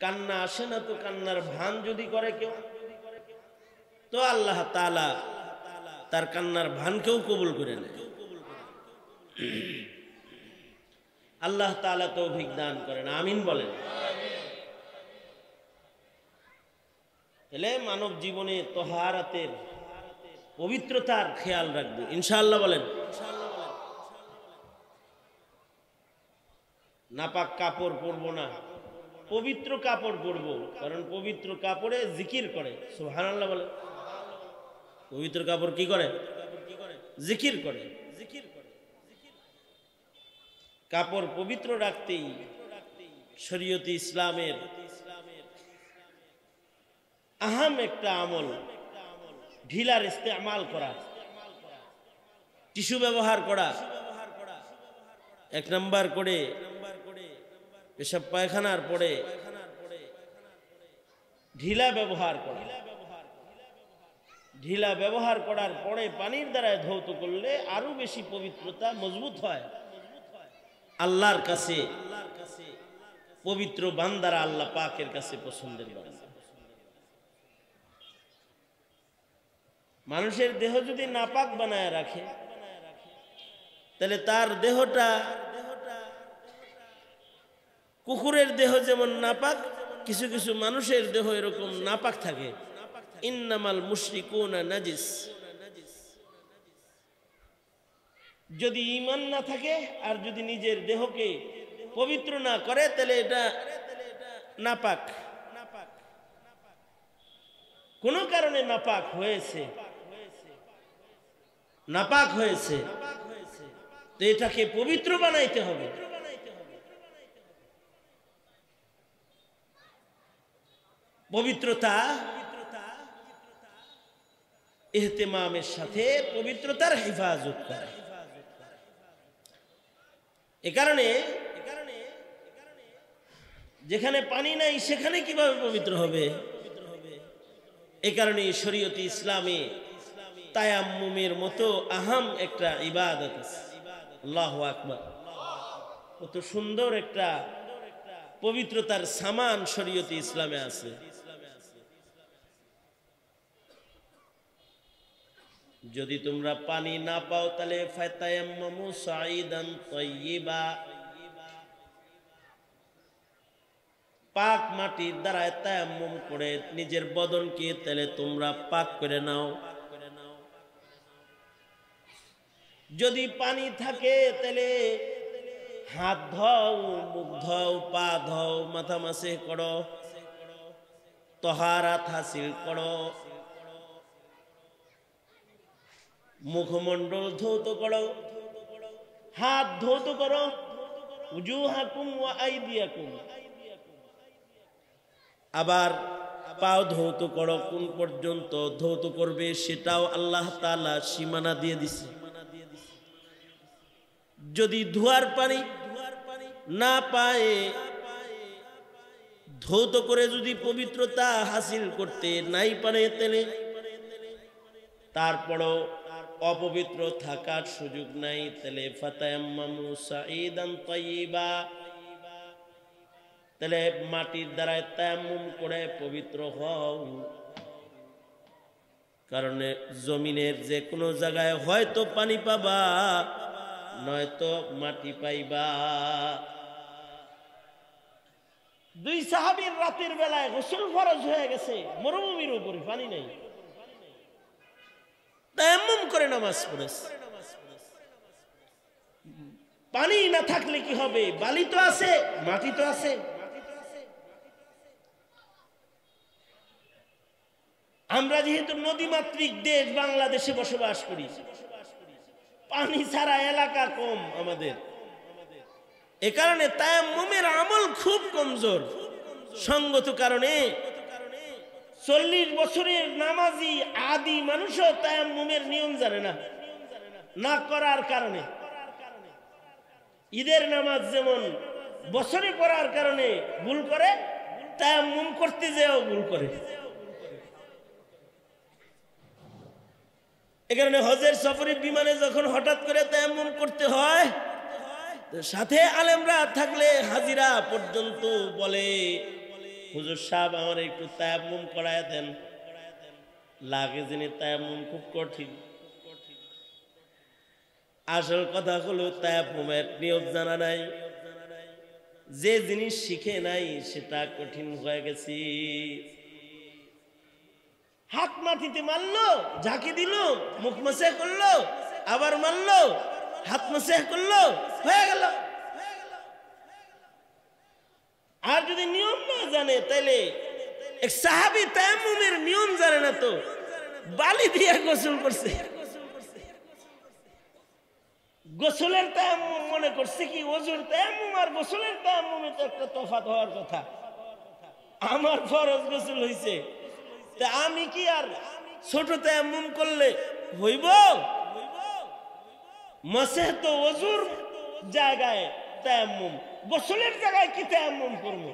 কান্না আসে না, তো কান্নার ভান যদি করে কেউ, তো আল্লাহ তাআলা তার কান্নার ভানকেও কবুল করে নেয়। আল্লাহ তাআলা তৌফিক দান করেন, আমিন বলেন। তাহলে মানব জীবনে তাহারাতের, পবিত্রতার খেয়াল রাখবো ইনশাআল্লাহ বলেন। নাপাক কাপড় পরবো না, পবিত্র কাপড় পরবো, কারণ পবিত্র কাপড়ে জিকির করে। সুবহানাল্লাহ বলেন। পবিত্র কাপড় কি করে? জিকির করে। কাপড় পবিত্র রাখতেই শরীয়তে ইসলামের আহাম একটা আমল ঢিলার ইস্তেমাল করা, টিস্যু ব্যবহার করা, এক নাম্বার করে পেশাব পায়খানার পরে ঢিলা ব্যবহার করা। ঢিলা ব্যবহার করার পরে পানির দ্বারা ধৌত করলে আরো বেশি পবিত্রতা মজবুত হয়। আল্লাহর কাছে পবিত্র বান্দারা আল্লাহ পাকের কাছে পছন্দের বান্দা। মানুষের দেহ যদি নাপাক বানায় রাখে, তাহলে তার দেহটা কুকুরের দেহ যেমন নাপাক, কিছু কিছু মানুষের দেহ এরকম নাপাক থাকে। ইন্নামাল মুশরিকুনা নাজিস। যদি ঈমান না থাকে আর যদি নিজের দেহকে পবিত্র না করে, তাহলে এটা নাপাক। কোন কারণে নাপাক হয়েছে, নাপাক হয়েছে, তো এটাকে পবিত্র বানাইতে হবে। পবিত্রতা ইহতিমামের সাথে পবিত্রতার হেফাজত করে। এ কারণে যেখানে পানি নাই সেখানে কিভাবে পবিত্র হবে? এ কারণে শরীয়তে ইসলামে তায়াম্মুমের মতো আহাম একটা ইবাদত আছে। আল্লাহু আকবার। কত সুন্দর একটা পবিত্রতার সামান শরীয়তে ইসলামে আছে। যদি তোমরা পানি না পাও, তাহলে ফাতায়াম্মামু সাঈদান তাইয়্যিবা, পাক মাটির দ্বারা তায়াম্মুম করে নিজের বদনকে তাহলে তোমরা পাক করে নাও। যদি পানি থাকে তাহলে হাত ধোও, মুখ ধোও, পা ধোও, মাথা মাসে করো, তাহারাত হাসিল করো, মুখমণ্ডল ধৌত করো, হাত ধৌত করো, উজুহাকুম ওয়া আইদিয়াকুম, আবার পাও ধৌত করো। কোন পর্যন্ত ধৌত করবে সেটাও আল্লাহ তাআলা সীমানা দিয়ে দিছে। যদি ধোয়ার পানি না পায়, ধৌত করে যদি পবিত্রতা হাসিল করতে নাই পারে, তাহলে তারপরও অপবিত্র থাকার সুযোগ নাই, তাহলে ফাতায়াম্মামু সাঈদান তাইয়্যিবা, তাহলে মাটির দ্বারা তায়াম্মুম করে পবিত্র হও। কারণ জমিনের যে কোনো জায়গায় হয়তো পানি পাবা, নয়তো মাটি পাইবা। দুই সাহাবীর রাতের বেলায় গোসল ফরজ হয়ে গেছে, মরুভূমির উপরে পানি নেই, তায়াম্মুম করে নামাজ পড়েছে। পানি না থাকলে কি হবে? বালি তো আছে, মাটি তো আছে। আমরা যেহেতু নদীমাতৃক দেশ বাংলাদেশে বসবাস করি, পানি ছাড়া এলাকা কম আমাদের। এ কারণে তায়াম্মুমের আমল খুব কমজোর। সঙ্গত কারণে 40 বছরের নামাজি আদি মানুষও তায়াম্মুমের নিয়ম জানে না, না করার কারণে। ঈদের নামাজ যেমন বছরে পড়ার কারণে ভুল করে, তায়াম্মুম করতে যেও ভুল করে। এ কারণে হজের সফরে বিমানে যখন হঠাৎ করে তায়াম্মুম করতে হয়, সাথে আলেমরা থাকলে হাজিরা পর্যন্ত বলে হুজুর সাহেব আমার একটু তায়াম্মুম করায় দেন। লাগে যিনি তায়াম্মুম খুব কঠিন। আসল কথা হলো তায়াম্মুমের নিয়ম জানা নাই, যে জিনিস শিখে নাই সেটা কঠিন হয়ে গেছে। হাত মাটিতে মারলো, ঝাঁকি দিল, মুখ মাসে করলো, আবার মারলো, হাত মাসে করলো, হয়ে গেল। আর যদি নিয়ম না জানে তাহলে এক সাহাবী তায়াম্মুমের নিয়ম জানে না, তো বালি দিয়ে গোসল করছে। গোসলের তায়াম্মুম মনে করছে কি ওযুর তায়াম্মুম আর গোসলের তায়াম্মুমে তো একটা তফাৎ হওয়ার কথা। আমার ফরজ গোসল হইছে, তা আমি কি আর ছোট তায়াম্মুম করলে হইব? মাসে তো ওযুর জায়গায় তায়াম্মুম, গোসলের জায়গায় কি তায়াম্মুম করব?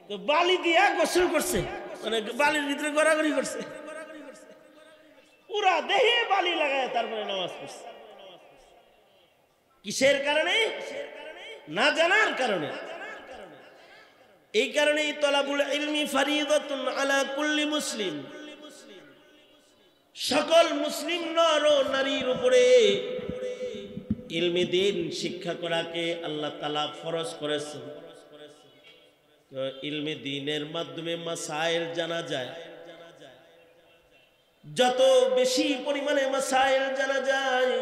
তো বালি দিয়া গোসল করছে, মানে বালির ভিতরে গড়াগড়ি করছে, পুরা দেহে বালি লাগায় তারপরে নামাজ পড়ছে। কিসের কারণে? না জানার কারণে। এই কারণেই তলাবুল ইলমি ফরিদাতুন আলা কুল্লি মুসলিম, সকল মুসলিম নর ও নারীর উপরে ইলমি দ্বীন শিক্ষা করাকে আল্লাহ তাআলা ফরজ করেছেন। তো ইলমি দ্বীনের মাধ্যমে মাসাইল জানা যায়। যত বেশি পরিমাণে মাসাইল জানা যায়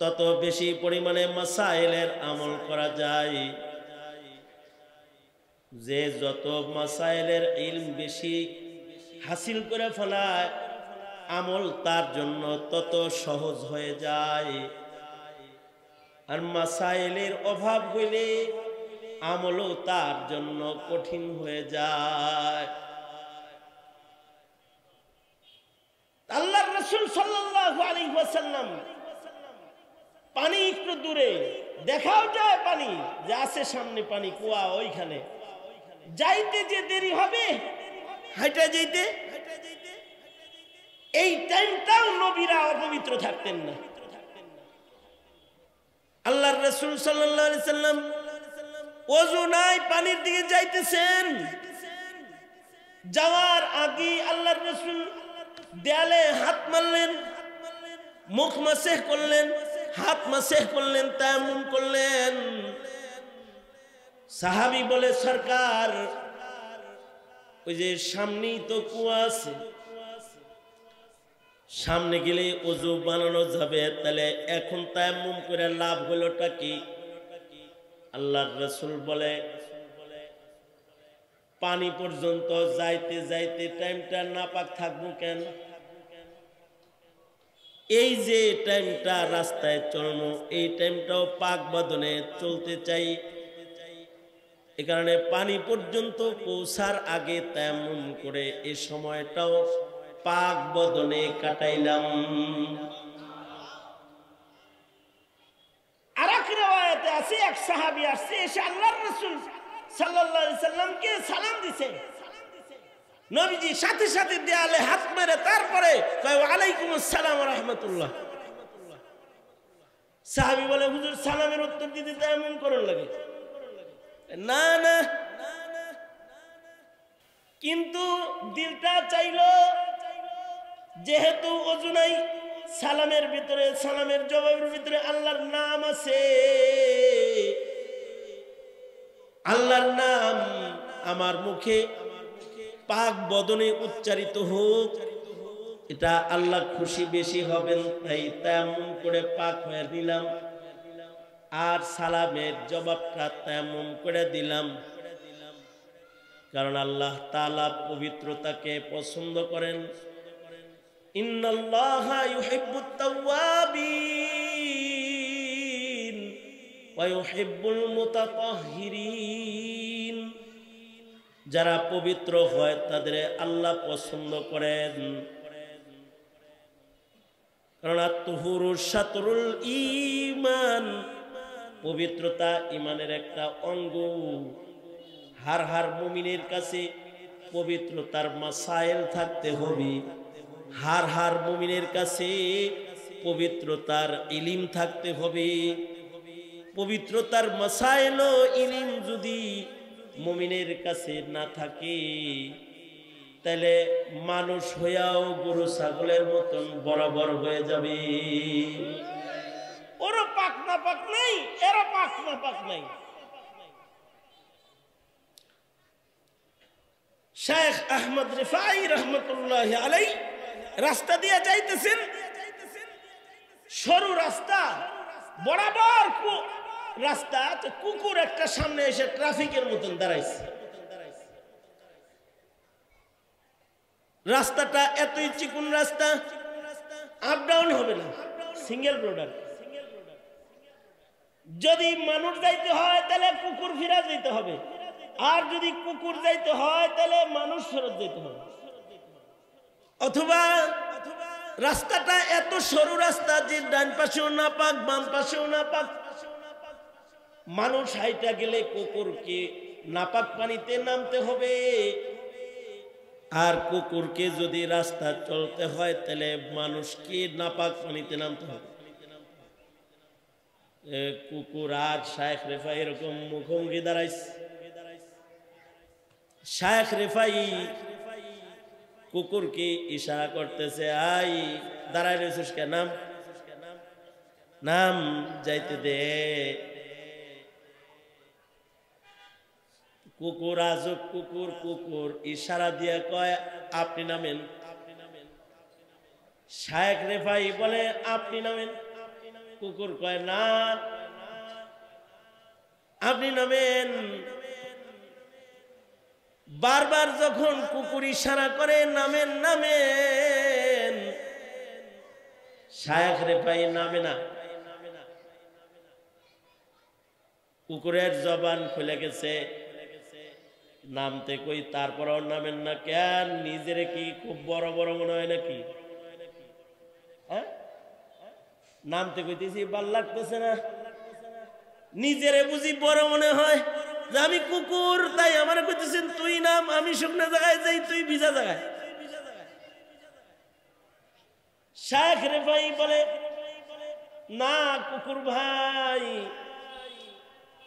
তত বেশি পরিমাণে মাসাইলের আমল করা যায়। যে যত মাসাইলের ইলম বেশি হাসিল করে ফেলায়, আমল তার জন্য তত সহজ হয়ে যায়। আর মাসাইলের অভাব হইলে আমলও তার জন্য কঠিন হয়ে যায়। আল্লাহর রাসূল সাল্লাল্লাহু আলাইহি ওয়াসাল্লাম পানি একটু দূরে দেখাও যায়, পানি যে আছে সামনে, পানি কুয়া ওইখানে যাইতে যে দেরি হবে, হাইটা যাইতে, এই টাইমটাও নবীরা অপবিত্র থাকতেন না। আল্লাহর রাসূল সাল্লাল্লাহু আলাইহি সাল্লাম ওযু নাই, পানির দিকে যাইতেছেন, যাওয়ার আগে আল্লাহর রাসূল দেয়ালে হাত মারলেন, মুখ মাসেহ করলেন, হাত মাসেহ করলেন, তায়াম্মুম করলেন। সাহাবী বলে, সরকার ওই যে সামনেই তো কুয়া আছে, সামনে গেলে ওযু বানানো যাবে, তাহলে এখন তায়াম্মুম করে লাভ হলোটা কি? আল্লাহর রাসূল বলে, পানি পর্যন্ত যাইতে যাইতে টাইমটা নাপাক থাকবো কেন? এই যে টাইমটা রাস্তায় চলনো, এই টাইমটাও পাক বদনে চলতে চাই। এ কারণে পানি পর্যন্ত পৌঁছার আগে তায়াম্মুম করে এই সময়টাও পাক বদনে কাটাইলাম। আরেক riwayate আছে, এক সাহাবী আসছে, এসে আল্লাহর রাসূল সাল্লাল্লাহু আলাইহি সাল্লামকে সালাম দিছে। নবীজি সাথে সাথে দেয়ালে হাত মেরে তারপরে কয়, ওয়া আলাইকুমুস সালাম ওয়া রাহমাতুল্লাহ। সাহাবী বলে, হুজুর সালামের উত্তর দিতে তায়াম্মুম করার লাগে? না না, কিন্তু দিলটা চাইলো যেহেতু ওযু নাই, সালামের ভিতরে, সালামের জবাবের ভিতরে আল্লাহর নাম আছে, আল্লাহর নাম আমার মুখে পাক বদনে উচ্চারিত হোক, এটা আল্লাহ খুশি বেশি হবেন, তাই তায়াম্মুম করে পাক হয়ে নিলাম। আর সালামের জবাবটা তায়াম্মুম করে দিলাম, কারণ আল্লাহ তাআলা পবিত্রতাকে পছন্দ করেন। ইন্নাল্লাহা ইউহিব্বুত তাওয়াবিন ওয়া ইউহিব্বুল মুতাতাহহিরিন। যারা পবিত্র হয় তাদের আল্লাহ পছন্দ করেন, কারণ আত-তুহুরু শাতরুল ঈমান, পবিত্রতা ঈমানের একটা অঙ্গ। হার হার মুমিনের কাছে পবিত্রতার মাসাইল থাকতে হবে, হার হার মুমিনের কাছে পবিত্রতার ইলম থাকতে হবে। পবিত্রতার মাসাইল ও ইলম যদি মুমিনের কাছে না থাকে তাহলে মানুষ হইয়াও গরু ছাগলের মতন বরাবর হয়ে যাবে। ওরা পাক না পাক নাই, এরা পাক না পাক নাই। শেখ আহমদ রিফাই রহমতুল্লাহ আলাই রাস্তা দিয়ে যাইতেছেন, সরু রাস্তা, বরাবর রাস্তা, তো কুকুর একটা সামনে এসে ট্রাফিকের মতন দাঁড়াইছে। রাস্তাটা এতই চিকুন রাস্তা, আপ ডাউন হবে না, সিঙ্গেল রোডার। যদি মানুষ যাইতে হয় তাহলে কুকুর ফিরা যেতে হবে, আর যদি কুকুর যাইতে হয় তাহলে মানুষ ফেরত যেতে হবে। অথবা রাস্তাটা এত সরু রাস্তা যে ডান পাশেও না পাক বাম পাশেও না পাক, মানুষ হাইটা গেলে কুকুরকে নাপাক পানিতে নামতে হবে, আর কুকুরকে যদি রাস্তা চলতে হয় তাহলে মানুষকে নাপাক পানিতে নামতে হবে। কুকুর আর শায়েখ রেফাই এরকম মুখোমুখি দাঁড়াইছে। শায়েখ রেফাই কুকুরকে ইশারা করতেছে, আই দাঁড়াই রয়েছিস কে, নাম নাম, যাইতে দে। কুকুর আজব কুকুর, কুকুর ইশারা দিয়ে কয় আপনি নামেন। শায়েখ রেফাই বলে আপনি নামেন, কুকুর কয় না আপনি নামেন। বারবার যখন কুকুর ইশারা করে নামেন নামেন, শায়েখ রেফাই নামে না। কুকুরের জবান খুলে গেছে, নামতে কই তারপরেও নামেন না কেন? নিজের কি খুব বড় বড় মনে হয় নাকি? হ্যাঁ, নামতে কইতেছি ভাল লাগতেছে না, নিজেরে বুঝি বড় মনে হয় যে আমি কুকুর, তাই আমার কইতেছেন তুই নাম, আমি শুকনো জায়গায় যাই, তুই ভিজা জায়গায়। শায়েখ রেফাই বলে না কুকুর ভাই,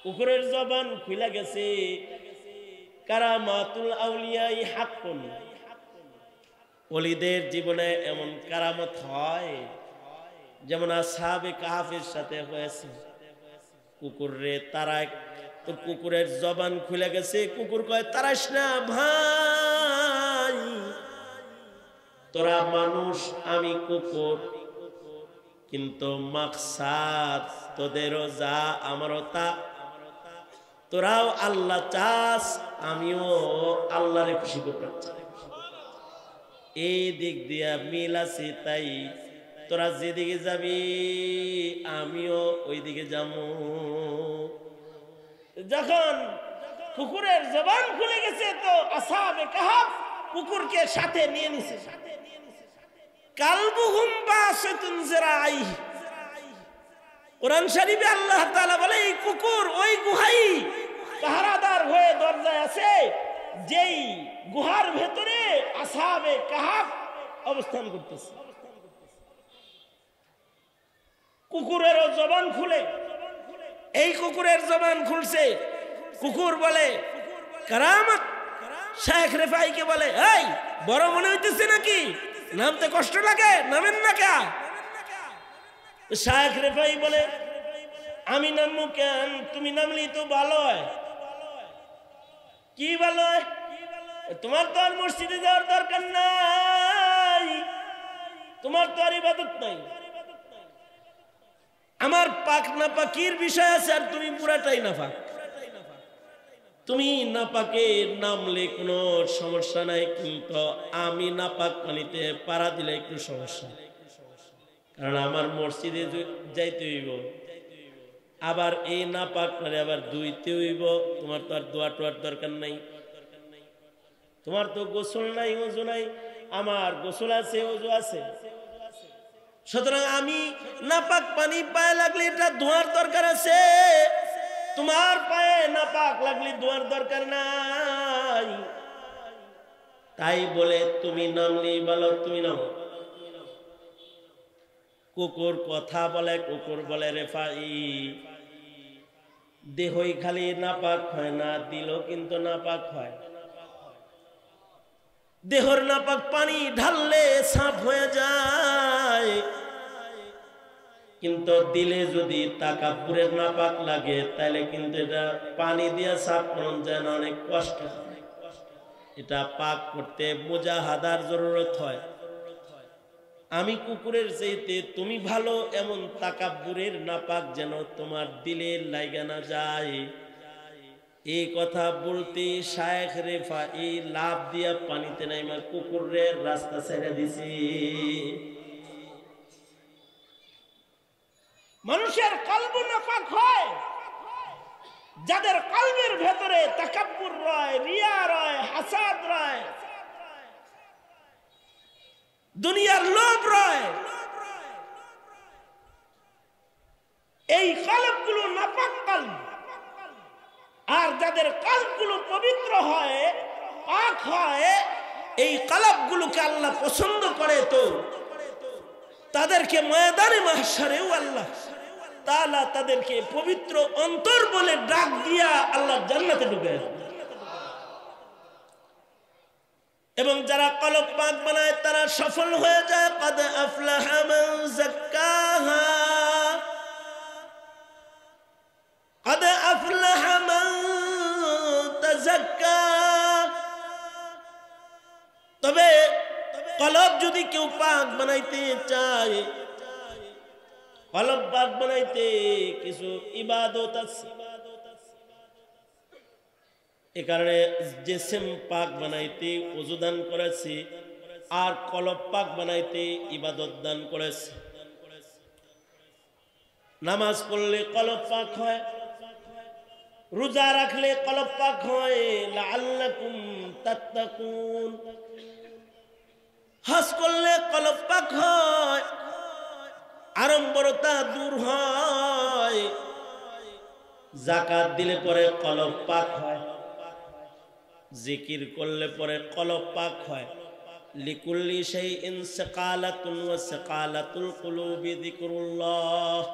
কুকুরের জবান খুলে গেছে। কারামাতুল আউলিয়াই হাক্কুন, ওলিদের জীবনে এমন কারামত হয় যেমন আসহাবে কাহাফের সাথে হয়েছে। কুকুর রে তারায়, তো কুকুরের জবান খুলে গেছে। কুকুর কয় তারাস না ভাই, তোরা মানুষ আমি কুকুর, কিন্তু মাকসাদ তোদেরও যা আমারও তা। তোরাও আল্লাহ চাস, আমিও আল্লাহরে খুশি করতে চাই। এই দিক দিয়া মিল আছে, তাই তোরা যেদিকে যাবি আমিও ওই দিকে যাবো। যখন কুকুরের জবান খুলে গেছে তো আসহাবে কাহাফ কুকুরকে সাথে নিয়ে নিছে। কালবুহুম বাসিতুন যিরাইহি, কোরআন শরীফে আল্লাহ তাআলা বলে এই কুকুর ওই গুহাই পাহারাদার হয়ে দরজায় আছে, যেই গুহার ভেতরে আসহাবে কাহাফ অবস্থান করতেছে। কুকুরেরও জবান খুলে, এই কুকুরের জবান খুলছে। কুকুর বলে কারামত। শায়েখ রেফাইকে বলে এই বড় মনে হইতেছে নাকি, নামতে কষ্ট লাগে, নামেন না কা? শায়েখ রেফাই বলে আমি নামবো কেন, তুমি নামলি তো ভালো হয়। কি ভালো হয়? তোমার তো আর মসজিদে যাওয়ার দরকার নাই, তোমার তো আর ইবাদত নাই। আমার পাক না পাকির বিষয় আছে, আর তুমি পুরাটাই নাপাক। তুমি নাপাকে নামলে কোনো সমস্যা নাই, কিন্তু আমি নাপাক পানিতে পাড়া দিলে একটু সমস্যা, কারণ আমার মসজিদে যাইতে হইব, আবার এই নাপাক পানি আবার ধুইতে হইব। তোমার তো আর দোয়া টোয়ার দরকার নাই, তোমার তো গোসল নাই, ওযু নাই, আমার গোসল আছে, ওযু আছে। সুতরাং আমি নাপাক পানি পায়ে লাগলে এটা ধোয়ার দরকার আছে, তোমার পায়ে নাপাক লাগলে ধোয়ার দরকার নাই। তাই বলে তুমি নামলি বলো, তুমি নামো। কুকুর কথা বলে, কুকুর বলে রেফাই দেহই খালি নাপাক হয় না, দিলও কিন্তু নাপাক হয়। দেহর নাপাক পানি ঢাললে সাফ হয়ে যায়, কিন্তু দিলে যদি তাকাব্বুরের নাপাক লাগে তাহলে কিন্তু এটা পানি দিয়ে সাফ করুন যেন অনেক কষ্ট হয়। এটা পাক করতে মুজাহাদার জরুরত হয়। আমি কুকুরের চাইতে তুমি ভালো এমন তাকাব্বুরের নাপাক যেন তোমার দিলে লাগা না যায়। এই কথা বলতে শায়েখ রেফাই লাভ দিয়া পানিতে নাইমা কুকুরের রাস্তা ছেড়ে দিছি। মানুষের কলব নাপাক হয় যাদের কলবের ভেতরে তাকাব্বুর রয়, রিয়া রয়, হাসাদ রয়, দুনিয়ার লোভ রয়। এই কলবগুলো নাপাক কলব। আর যাদের কলবগুলো পবিত্র হয়, পাক হয়, এই কলবগুলোকে আল্লাহ পছন্দ করে, তো তাদেরকে ময়দানে মাহশারেও আল্লাহ তাআলা তাদেরকে পবিত্র অন্তর বলে ডাক দিয়া আল্লাহ জান্নাতে ঢুকায়। এবং যারা কলব পাক বানায় তারা সফল হয়ে যায়। قد أفلح من زكاها قد أفلح من تزكى। তবে কলব যদি কেউ পাক বানাইতে চায়, কলব পাক বানাইতে কিছু ইবাদত আছে। এ কারণে জিসম পাক বানাইতে ওযু দান করেছি, আর কলব পাক বানাইতে ইবাদত দান করেছি। নামাজ পড়লে কলব পাক হয়, রোজা রাখলে কলব পাক হয়। লাআল্লাকুম তাত্তাকুন। হজ করলে কলব পাক হয়, আড়ম্বরতা দূর হয়। যাকাত দিলে পরে কলব পাক হয়, জিকির করলে পরে কলব পাক হয়। লিকুল্লি শাইইন সাকালাতুন ওয়া সাকালাতুল কুলুবি যিকরুল্লাহ।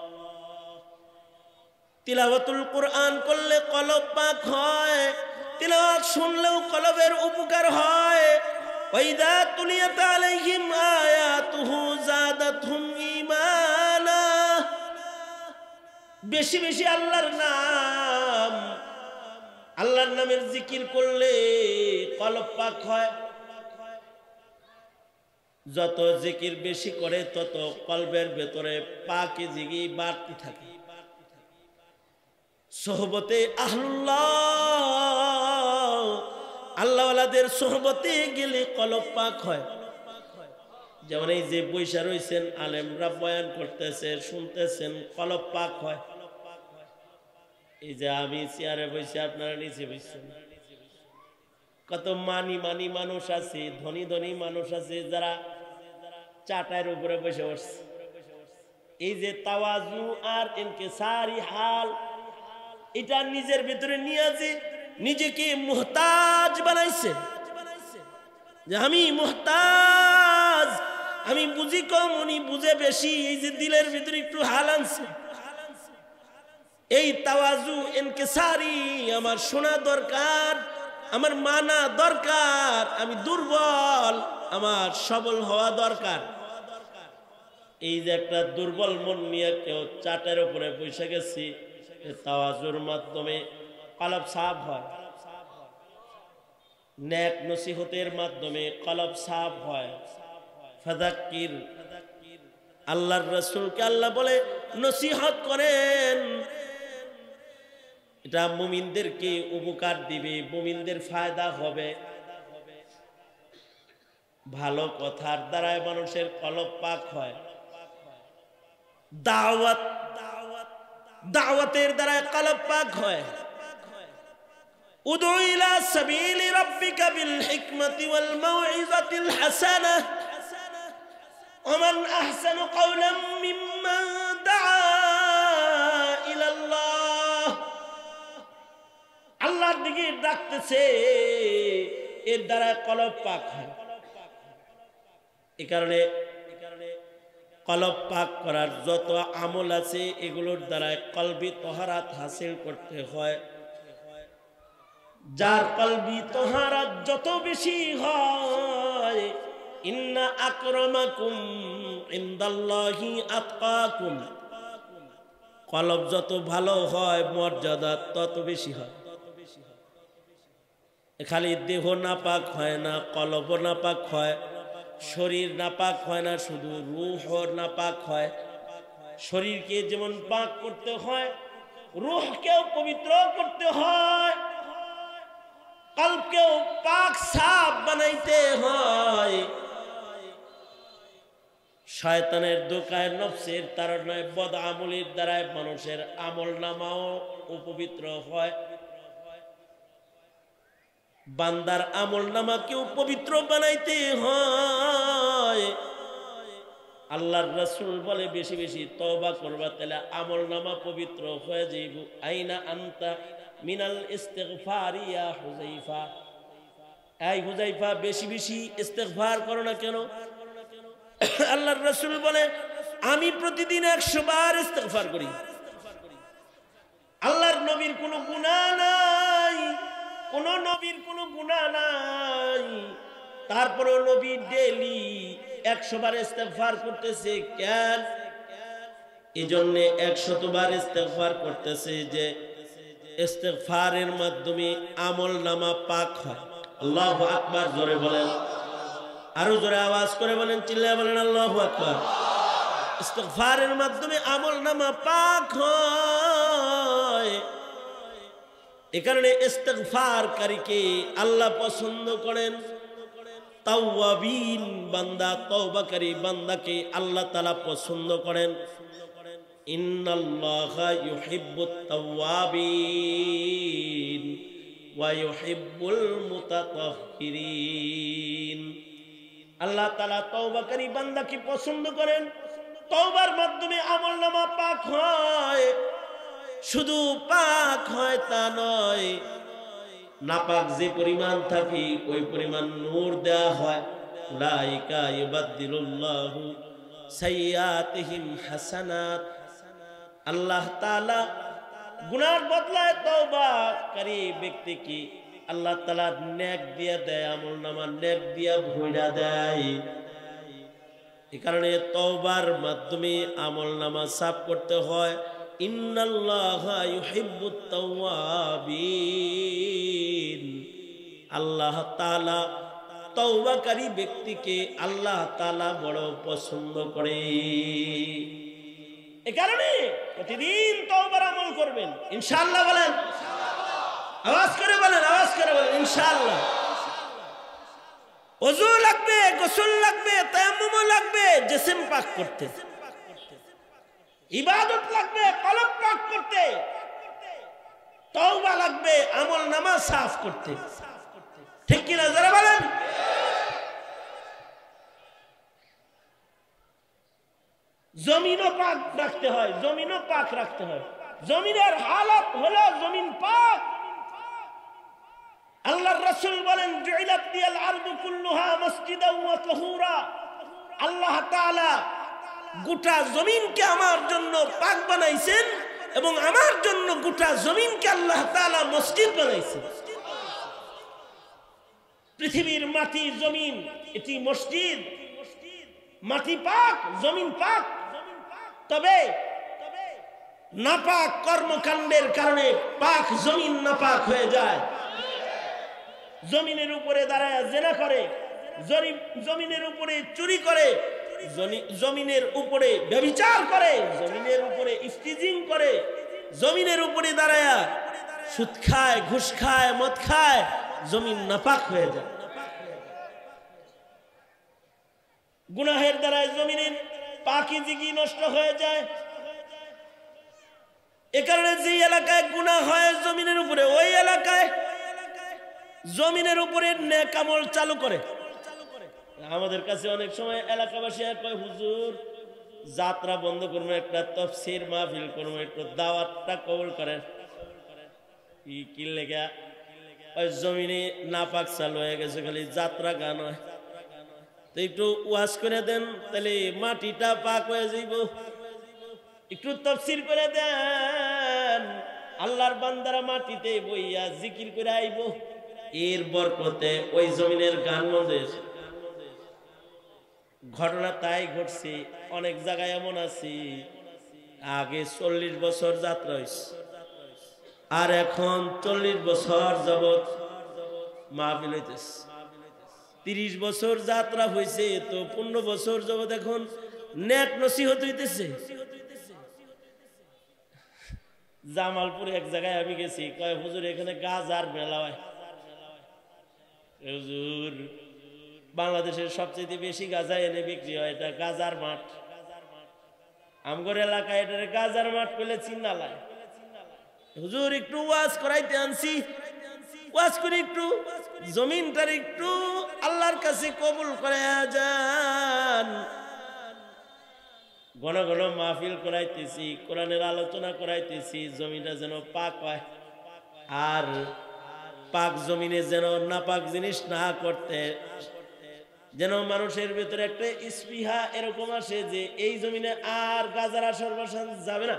তিলাওয়াতুল কুরআন করলে কলব পাক হয়, তিলাওয়াত শুনলেও কলবের উপকার হয়। ওয়াইদা তুলিয়াত আলাইহিম আয়াতুহু যাদাতহুম ঈমানা। বেশি বেশি আল্লাহর নাম, আল্লাহর নামের জিকির করলে কলব পাক হয়। যত জিকির বেশি করে তত কলবের ভেতরে পাকিজিগি বাড়তে থাকে। সোহবতে আহলুল্লাহ, আল্লাহওয়ালাদের সোহবতে গেলে কলব পাক হয়। যেমন এই যে বৈশা রয়েছেন আলেমরা বয়ান করতেছে, শুনতেছেন, কলব পাক হয়। এই যে আমি চেয়ারে বসে, আপনারা নিচে বসছেন। কত মানি মানি মানুষ আছে, ধনী ধনী মানুষ আছে যারা চাটাইয়ের উপরে বসে বসছে। এই যে তাওয়াজু আর ইনকিসারি হাল, এটা নিজের ভিতরে নিয়ে আছে, নিজেকে মুহতাজ বানাইছে যে আমি মুহতাজ, আমি বুঝি কম, উনি বুঝে বেশি। এই যে দিলের ভিতরে একটু হাল আনছে, এই তাওয়াজু ইনকিসারি আমার শোনা দরকার, আমার মানা দরকার। আমি দুর্বল, আমার সবল হওয়া দরকার। এই যে একটা দুর্বল মন নিয়ে কেউ চাটের উপরে বসে গেছি, তাওয়াজুর মাধ্যমে কলব সাফ হয়। নেক নসিহতের মাধ্যমে কলব সাফ হয়। ফাযাক্কির, আল্লাহর রাসূলকে আল্লাহ বলে নসিহত করেন। এটা মুমিনদেরকে উপকার দিবে, মুমিনদের ফায়দা হবে। ভালো কথার দ্বারাই মানুষের কলব পাক হয়। দাওয়াতের দ্বারা কলব পাক হয়। উদউ ইলা সাবিলি রাব্বিকা বিল হিকমাতি ওয়াল মাউইযাতিল হাসানাহ ওয়া মান আহসানু কাওলাম মিম্মান দাআ ইলাল্লাহ। আল্লাহর দিকে ডাকতেছে, এর দ্বারা কলব পাক হয়। এই কারণে কলব পাক করার যত আমল আছে এগুলোর দ্বারা কলবি তহারাত হাসিল করতে হয়। যার কলবি তহারাত যত বেশি হয়, ইন্না আকরামাকুম ইনদাল্লাহি আতকাকুম, কলব যত ভালো হয় মর্যাদা তত বেশি হয়। খালি দেহ নাপাক হয় না, কলব নাপাক হয়, শরীর নাপাক হয় না, শুধু রূহ নাপাক হয়। শরীরকে যেমন পাক করতে হয়, রূহকেও পবিত্র করতে হয়, কলবকেও পাক সাফ বানাইতে হয়। শয়তানের ধোঁকায়, নফসের তাড়নায়, বদ আমলের দ্বারায় মানুষের আমল নামাও অপবিত্র হয়। বান্দার আমল নামাকেও পবিত্র বানাইতে হয়। আল্লাহর রাসূল বলে বেশি বেশি তওবা করবা, তাহলে আমল নামা পবিত্র হয়ে যাইব। আইনা আনতা মিনাল ইস্তিগফার ইয়া হুযাইফা, এই হুযাইফা বেশি বেশি ইস্তিগফার করো না কেন? আল্লাহর রাসূল বলে আমি প্রতিদিন 100 বার ইস্তিগফার করি। আল্লাহর নবীর কোনো গুনাহ নাই, কোন নবীর কোনো গুনাহ নাই, তারপরেও নবী ডেইলি 100 বার ইস্তিগফার করতেছে। কেন? এজন্য 100 বার ইস্তিগফার করতেছে যে ইস্তিগফারের মাধ্যমে আমল নামা পাক হয়। আল্লাহু আকবার, জোরে বলেন, আরো জোরে আওয়াজ করে বলেন, চিল্লায় বলেন আল্লাহু আকবার। ইস্তিগফারের মাধ্যমে আমল নামা পাক হয়। এ কারণে ইস্তিগফারকারীকে আল্লাহ পছন্দ করেন। তাওয়াবিন বান্দা, তওবাকারী বান্দাকে আল্লাহ তাআলা পছন্দ করেন। ইন্নাল্লাহা ইউহিব্বুত তাওয়াবিন ওয়া ইউহিব্বুল মুতাতাহহিরিন। আল্লাহ তাআলা তওবাকারী বান্দাকে পছন্দ করেন। তওবার মাধ্যমে আমলনামা পাক হয়। শুধু পাক হয় তা নয়, নাপাক যে পরিমাণ থাকে ওই পরিমাণ নূর দেয়া হয়। উলাইকা ইউবাদদিলুল্লাহু সাইয়্যাতিহিম হাসানাত। আল্লাহ তাআলা গুনার বদলায় তওবাকারী ব্যক্তিকে আল্লাহ তাআলা নেক দিয়ে দেয়, আমলনামা নেক দিয়া ভইরা দেয়। এই কারণে তওবার মাধ্যমে আমলনামা সাফ করতে হয়। ইন্নাল্লাহা ইউহিব্বুত তাওয়াবিন। আল্লাহ তাআলা তওবাকারী ব্যক্তিকে আল্লাহ তাআলা বড় পছন্দ করে। এই কারণে প্রতিদিন তওবার আমল করবেন ইনশাআল্লাহ। বলেন, আওয়াজ করে বলেন, আওয়াজ করে বলেন ইনশাআল্লাহ। ওযু লাগবে, গোসল লাগবে, তায়াম্মুম লাগবে জিসম পাক করতে, ইবাদত লাগবে কলব পাক করতে, তওবা লাগবে আমল নামা সাফ করতে। ঠিক কি না যারা বলেন? জমিনও পাক রাখতে হয়, জমিনও পাক রাখতে হয়। জমিনের হালত হলো জমিন পাক। আল্লাহর রাসূল বলেন জুইলাত লিয়াল আরদু কুল্লুহা মাসজিদাও ওয়া তাহুরা। আল্লাহ তাআলা গোটা জমিনকে আমার জন্য পাক বানাইছেন এবং আমার জন্য গোটা জমিনকে আল্লাহ তাআলা মসজিদ বানাইছেন। পৃথিবীর মাটি জমিন এটি মসজিদ। মাটি পাক, জমিন পাক। তবে নাপাক কর্মকাণ্ডের কারণে পাক জমিন নাপাক হয়ে যায়। জমিনের উপরে দাঁড়ায় জেনা করে, জমিনের উপরে চুরি করে, জমিনের উপরে ব্যভিচার করে, জমিনের উপরে ইফতিজিং করে, জমিনের উপরে দাঁড়ায় সুদ খায়, ঘুষ খায়, মদ খায়, জমিন নাপাক হয়ে যায়। গুনাহের দ্বারা জমিনের পাকিজিগি নষ্ট হয়ে যায়। এ কারণে যে এলাকায় গুনাহ হয় জমিনের উপরে, ওই এলাকায় জমিনের উপরে নেক আমল চালু করে। আমাদের কাছে অনেক সময় এলাকাবাসী কয় হুজুর যাত্রা বন্ধ করবো, একটা তাফসীর মাহফিল করবো, একটু দাওয়াতটা কবুল করেন। কি লেগা? ওই জমিনে নাপাক চালু হয়ে গেছে, খালি যাত্রা গান হয়। তো একটু ওয়াজ করে দেন, তাহলে মাটিটা পাক হয়ে যাইব। একটু তাফসীর করে দেন, আল্লাহর বান্দারা মাটিতে বইয়া জিকির করে আইব। এর বরকতে ওই জমিনের গান মধ্যে ঘটনা তাই ঘটছে। অনেক জায়গায় এমন আছে, আগে 40 বছর যাত্রা হয়েছে, আর এখন 40 বছর যাবৎ মাহফিল হইতেছে। 30 বছর যাত্রা হয়েছে, তো 15 বছর যাবৎ এখন নেক নসিহত হইতেছে। জামালপুর এক জায়গায় আমি গেছি, কয় হুজুর এখানে গাজার মেলা হয়। হুজুর বাংলাদেশের সবচেয়ে বেশি গাজা এনে বিক্রি হয়, এটা গাজার মাঠ। আমগর এলাকায় এটারে গাজার মাঠ পেলে চিন্নালায়। হুজুর একটু ওয়াজ করাইতে আনছি, ওয়াজ করে একটু জমিনটার একটু আল্লাহর কাছে কবুল করে যান। ঘন ঘন মাহফিল করাইতেছি, কোরআনের আলোচনা করাইতেছি, জমিটা যেন পাক হয়, আর পাক জমিনে যেন নাপাক জিনিস না করতে, যেন মানুষের ভেতরে একটা স্পৃহা এরকম আসে যে এই জমিনে আর গাজার আসর বসান যাবে না।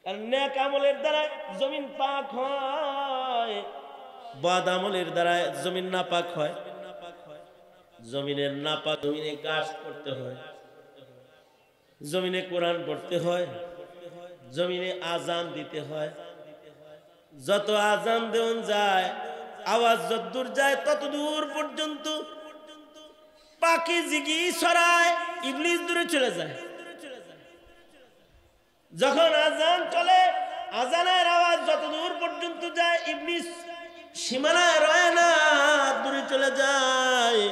কারণ নেক আমলের দ্বারা জমিন পাক হয়, বদ আমলের দ্বারা জমিন নাপাক হয়। জমিনের নাপাক জমিনে গাছ করতে হয়, জমিনে কোরআন পড়তে হয়, জমিনে আজান দিতে হয়। যত আজান দেওয়া যায়, আওয়াজ যতদূর যায় ততদূর পর্যন্ত পাখি জিগি ছড়ায়, ইবলিস দূরে চলে যায়। যখন আজান চলে, আজানের আওয়াজ যতদূর পর্যন্ত যায়, ইবলিস সীমানায় রয় না, দূরে চলে যায়।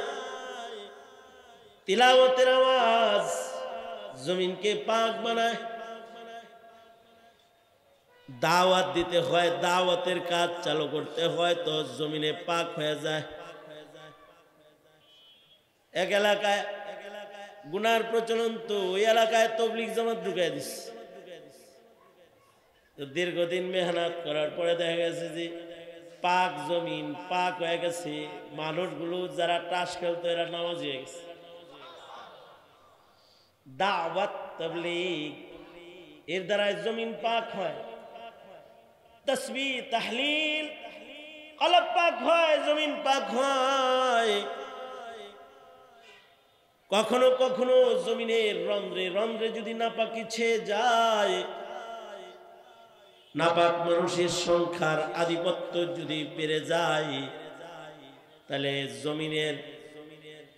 তিলাওয়াতের আওয়াজ জমিনকে পাক বানায়। দাওয়াত দিতে হয়, দাওয়াতের কাজ চালু করতে হয়, তো জমিনে পাক হয়ে যায়। এক এলাকায় গুনার প্রচলন, তো ওই এলাকায় তবলিগ জামাত ঢুকাই দিচ্ছে। তো দীর্ঘদিন মেহনত করার পরে দেখা গেছে যে পাক জমিন পাক হয়ে গেছে, মানুষগুলো যারা টাস খেলতো এরা নামাজ হয়ে গেছে। দাওয়াত তাবলীগ এর দ্বারা জমিন পাক হয়, তাসবিহ তাহলিল কলব পাক হয়, জমিন পাক হয়। কখনো কখনো জমিনের রন্ধ্রে রন্ধ্রে যদি নাপাকি ছেয়ে যায়, নাপাক মানুষের সংখ্যার আধিপত্য যদি বেড়ে যায়, তাহলে জমিনের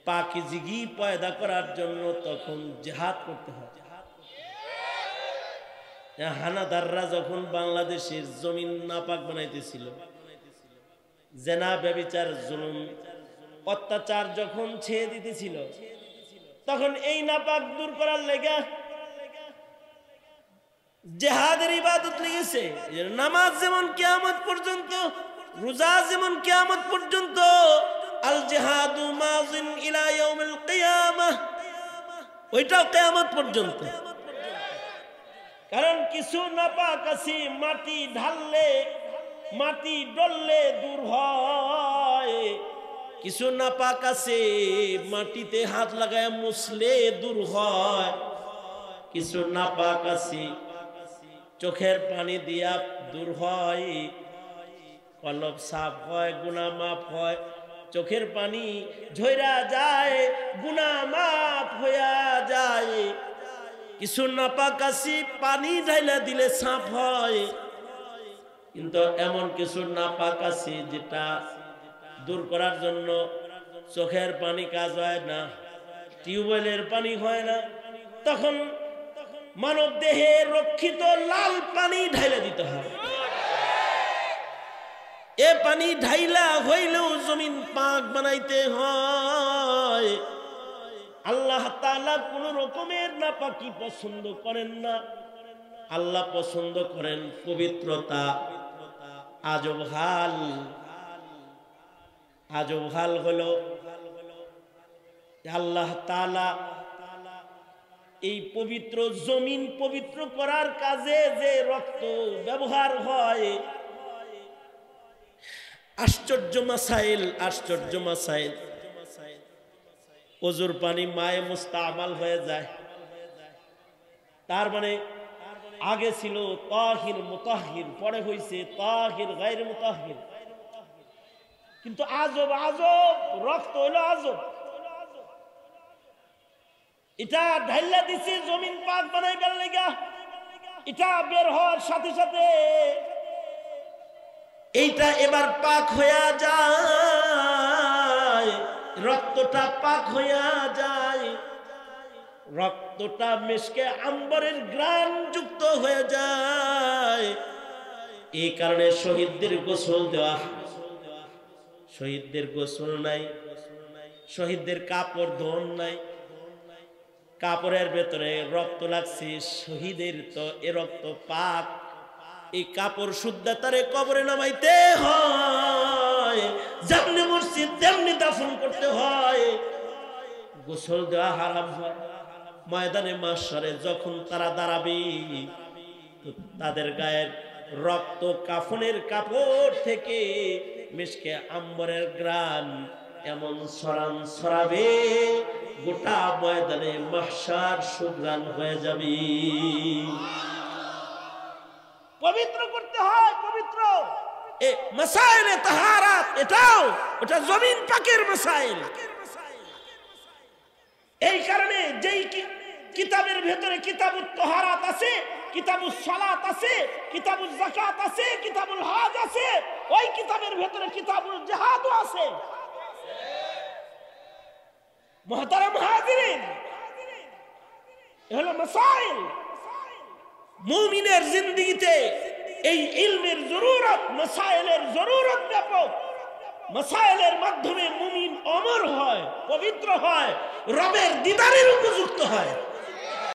পাকিজিগি পয়দা করার জন্য তখন জিহাদ করতে হয়। হানাদাররা যখন বাংলাদেশের জমিন নাপাক বানাইতেছিল, জেনা ব্যভিচার জুলুম অত্যাচার যখন ছেয়ে দিতেছিল, তখন এই নাপাক দূর করার লেগে জিহাদের ইবাদত লেগেছে। নামাজ যেমন কিয়ামত পর্যন্ত, রোজা যেমন কিয়ামত পর্যন্ত, আল জিহাদু মাযিন ইলা ইয়াউমিল কিয়ামাহ, ওইটাও কিয়ামত পর্যন্ত। কারণ কিছু নাপাক আছে, মাটি ঢাললে মাটি ডললে দূর হয়, কিছু নাপাক আছে মাটিতে হাত লাগায় মুছলে দূর হয়, কিছু নাপাক আছে চোখের পানি দিয়া দূর হয়, কলব সাফ হয়, গুনাহ মাফ হয়। চোখের পানি ঝইরা যায়, গুনাহ মাফ হইয়া যায়। কিছু নাপাক আছে পানি ঢাইলা দিলে সাফ হয়, কিন্তু এমন কিছু নাপাক আছে যেটা দূর করার জন্য চোখের পানি কাজ হয় না, টিউবওয়েলের পানি হয় না, তখন মানব দেহে রক্ষিত লাল পানি ঢাইলা দিতে হয়। এ পানি ঢাইলা হইলেও জমিন পাক বানাইতে হয়। আল্লাহ তাআলা কোন রকমের নাপাকি পছন্দ করেন না, আল্লাহ পছন্দ করেন পবিত্রতা। আজব হাল হলো আল্লাহ তাআলা এই পবিত্র জমিন পবিত্র করার কাজে যে রক্ত ব্যবহার হয়, আশ্চর্য মাসাইল ওজুর পানি মায়ে মুস্তামাল হয়ে যায়। তার মানে আগে ছিল তাহির মুতাহির, পরে হইছে তাহির গায়র মুতাহির। কিন্তু আজব আজব রক্ত হইলো আজব। এটা ঢাইলা দিছে জমিন পাক বানাইবার লাগা। এটা বের হওয়ার সাথে সাথে এইটা এবার পাক হইয়া যায়, রক্তটা পাক হইয়া যায়, রক্তটা মিশকে আম্বরের ঘ্রাণ যুক্ত হয়ে যায়। এই কারণে শহীদদের গোসল দেওয়া। শহীদদের গোসল নাই, শহীদদের কাপড় ধোন নাই, কাপড়ের ভেতরে রক্ত লাগছে, শহীদের তো এ রক্ত পাক। এই কাপড় শুদ্ধতারে কবরে নামাইতে হয়, যেমনি মসজিদ তেমনি দাফন করতে হয়, গোসল দেওয়া হারাম হয়। ময়দানে মাশারে যখন তারা দাঁড়াবে, তাদের গায়ের রক্ত কাফনের কাপড় থেকে মিশকে আম্বরের ঘ্রাণ এমন ছড়ান ছড়াবে, গোটা ময়দানে মাহশার সুঘ্রাণ হয়ে যাবে। পবিত্র করতে হয়, পবিত্র এ মাসাইলে তাহারাত, এটাও ওটা জমিন পাকের মাসাইল। এই কারণে যেই কিতাবের ভেতরে কিতাবুত তাহারাত আছে, কিতাবুস সালাত আছে, কিতাবুজ যাকাত আছে, কিতাবুল হজ আছে, ওই কিতাবের ভেতরে কিতাবুল জিহাদও আছে। মুহতারাম হাজিরিন, এ হলো মাসাইল। মুমিনের জিন্দেগিতে এই ইলমের জরুরত, মাসাইলের জরুরত ব্যাপক। মাসাইলের মাধ্যমে মুমিন অমর হয়, পবিত্র হয়, রবের দিদারের উপযুক্ত হয়।